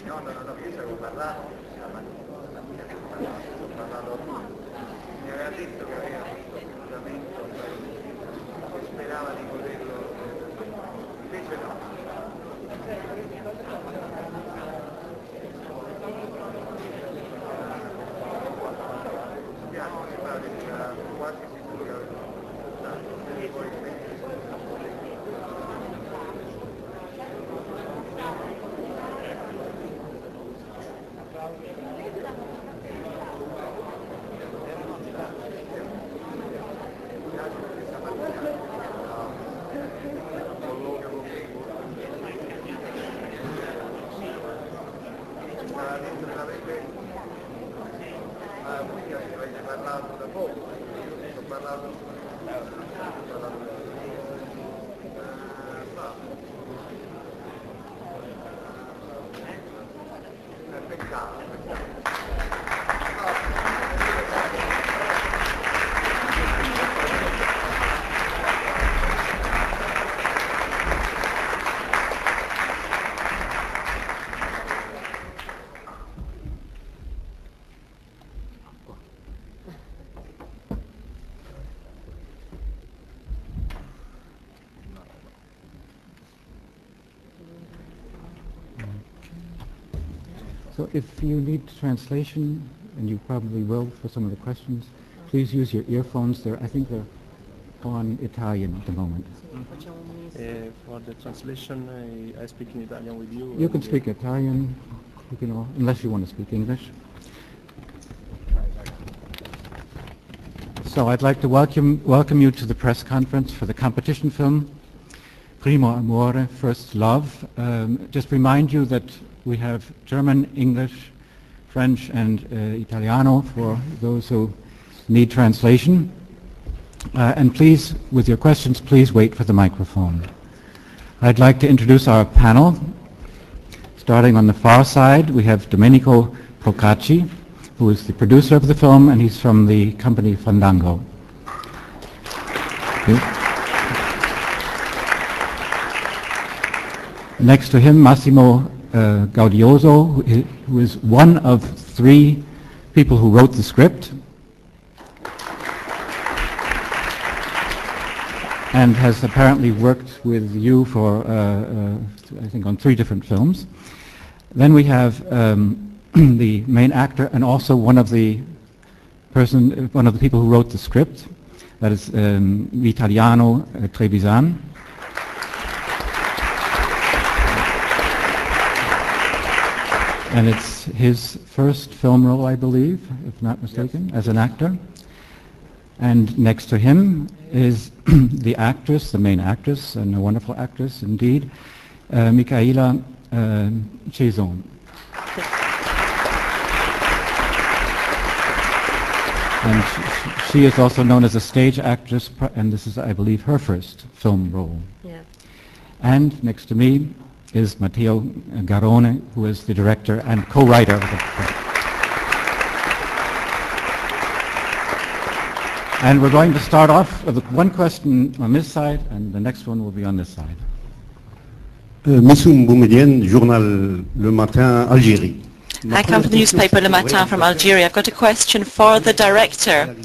No, no, no, no, io ci avevo parlato stamattina avevo parlato a lui. Mi aveva detto che aveva questo appuntamento a Parigi, che sperava di poterlo, invece no. Mi spiace, mi pare che era quasi sicuro che aveva ascoltato, quindi poi stava dentro che l'avrebbe, ma voi che avete parlato da poco, ho parlato, peccato, So if you need translation, and you probably will for some of the questions, please use your earphones. I think they're on Italian at the moment. For the translation, I speak in Italian with you. You can speak Italian, unless you want to speak English. So I'd like to welcome you to the press conference for the competition film, Primo Amore, First Love. Just remind you that we have German, English, French, and Italiano for those who need translation. And please, with your questions, please wait for the microphone. I'd like to introduce our panel. Starting on the far side, we have Domenico Procacci, who is the producer of the film, and he's from the company Fandango. Next to him, Massimo Gaudioso, who is one of 3 people who wrote the script and has apparently worked with you for, I think, on 3 different films. Then we have the main actor and also one of the people who wrote the script, that is Vitaliano Trevisan. And it's his first film role, I believe, if not mistaken, as an actor. And next to him is the actress, the main actress, and a wonderful actress indeed, Michaela Chezon. And she is also known as a stage actress, and this is, I believe, her first film role. Yeah. And next to me is Matteo Garrone, who is the director and co-writer of the film. And we're going to start off with one question on this side, and the next one will be on this side. Messoum Boumediene, Journal Le Matin, Algérie. I come from the newspaper Le Matin from Algeria. I've got a question for the director.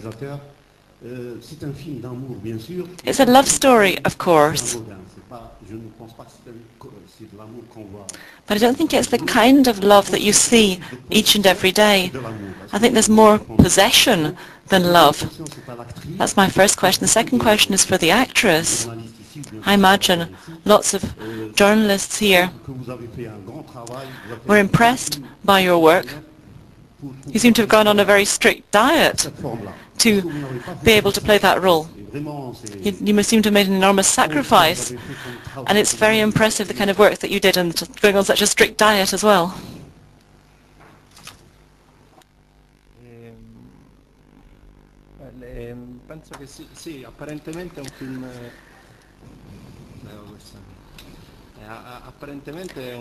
It's a love story, of course, but I don't think it's the kind of love that you see each and every day. I think there's more possession than love. That's my first question. The second question is for the actress. I imagine lots of journalists here were impressed by your work. You seem to have gone on a very strict diet to be able to play that role. You must seem to have made an enormous sacrifice, and it's very impressive the kind of work that you did and going on such a strict diet as well. Penso che sì, apparentemente è un film.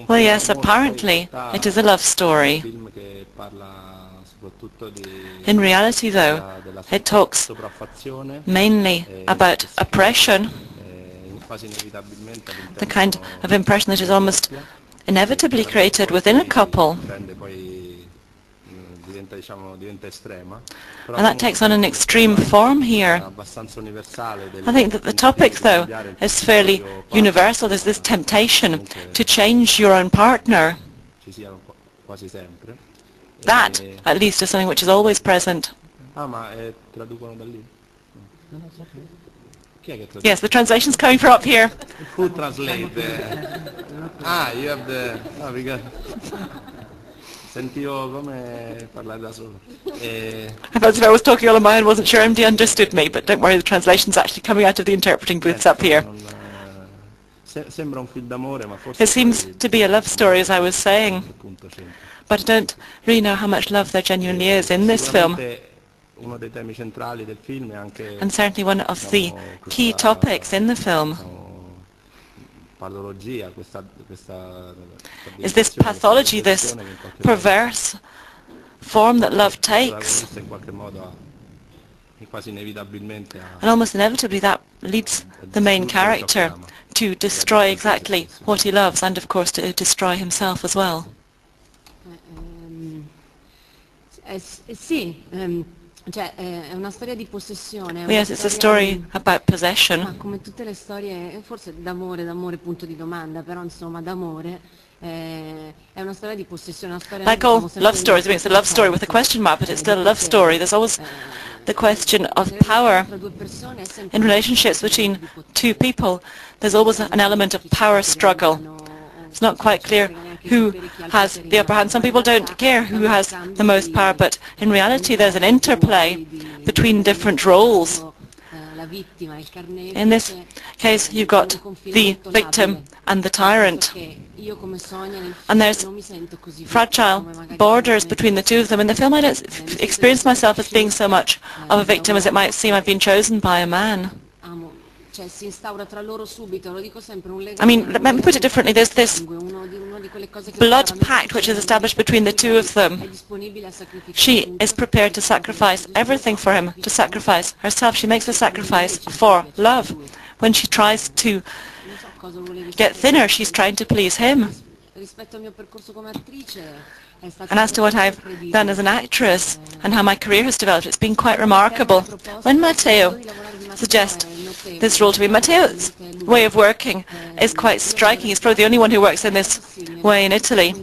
Well, yes, apparently it is a love story. In reality, though, it talks mainly about oppression, the kind of oppression that is almost inevitably created within a couple. And that takes on an extreme form here. I think that the topic, though, is fairly universal. There's this temptation to change your own partner. That, at least, is something which is always present. Yes, the translation's coming from up here. Who translate? You have the... we got... Sentivo come parlare da solo. I felt as if I was talking all on my own, wasn't sure MD understood me, but don't worry, the translation's actually coming out of the interpreting booths up here. It seems to be a love story, as I was saying, but I don't really know how much love there genuinely is in this film. And certainly one of the key topics in the film is this pathology, this perverse form that love takes. And almost inevitably that leads the main character to destroy exactly what he loves and, of course, to destroy himself as well. Yes, it's a story about possession. Come tutte le storie, forse d'amore punto di domanda, però insomma d'amore è una storia di possessione, una storia. Like all love stories, I mean, it's a love story with a question mark, but it's still a love story. There's always the question of power. In relationships between two people, there's always an element of power struggle. It's not quite clear who has the upper hand. Some people don't care who has the most power, but in reality there's an interplay between different roles. In this case, you've got the victim and the tyrant. And there's fragile borders between the two of them. In the film, I don't experience myself as being so much of a victim as it might seem. I've been chosen by a man. I mean, let me put it differently. There's this blood pact which is established between the two of them. She is prepared to sacrifice everything for him, to sacrifice herself. She makes a sacrifice for love. When she tries to get thinner, she's trying to please him. And as to what I've done as an actress and how my career has developed, it's been quite remarkable. When Matteo suggests this role to me, Matteo's way of working is quite striking. He's probably the only one who works in this way in Italy.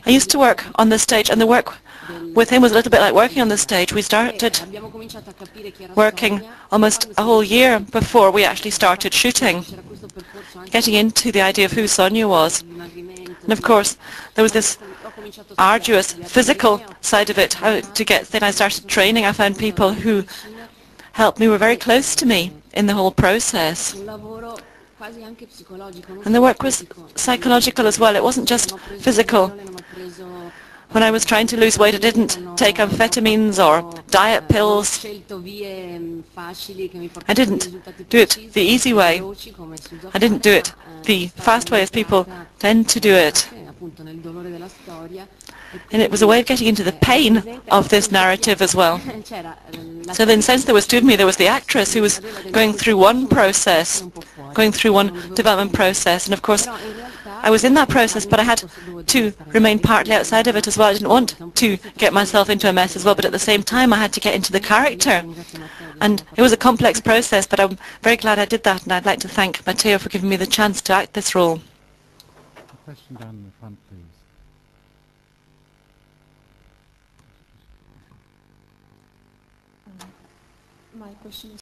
I used to work on the stage, and the work with him was a little bit like working on the stage. We started working almost a whole year before we actually started shooting, getting into the idea of who Sonia was. And of course, there was this arduous physical side of it, how to get thin. I started training. I found people who helped me, were very close to me in the whole process. And the work was psychological as well. It wasn't just physical. When I was trying to lose weight, I didn't take amphetamines or diet pills. I didn't do it the easy way. I didn't do it the fast way as people tend to do it. And it was a way of getting into the pain of this narrative as well. So in a sense there was two of me. There was the actress who was going through one process, going through one development process, and of course I was in that process, but I had to remain partly outside of it as well. I didn't want to get myself into a mess as well, but at the same time I had to get into the character. And it was a complex process, but I'm very glad I did that, and I'd like to thank Matteo for giving me the chance to act this role. A question down in the front, please. My question is